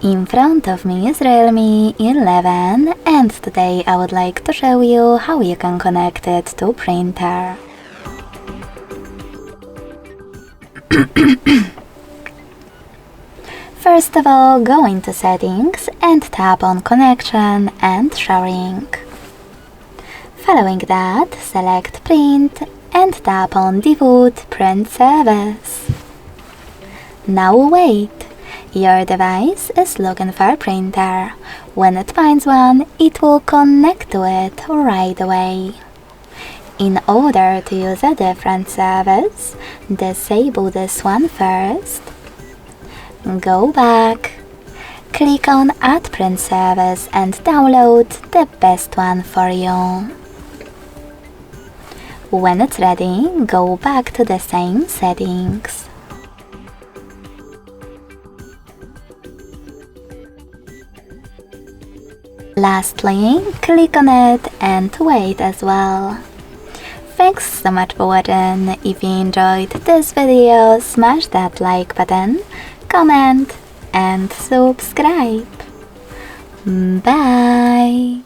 In front of me is Realme 11 and today I would like to show you how you can connect it to printer. First of all, go into settings and tap on connection and sharing. Following that, select print and tap on default print service. Now wait. Your device is looking for a printer. When it finds one, it will connect to it right away. In order to use a different service, disable this one first. Go back. Click on Add Print Service and download the best one for you. When it's ready, go back to the same settings. Lastly, click on it and wait as well. Thanks so much for watching. If you enjoyed this video, smash that like button, comment and subscribe. Bye!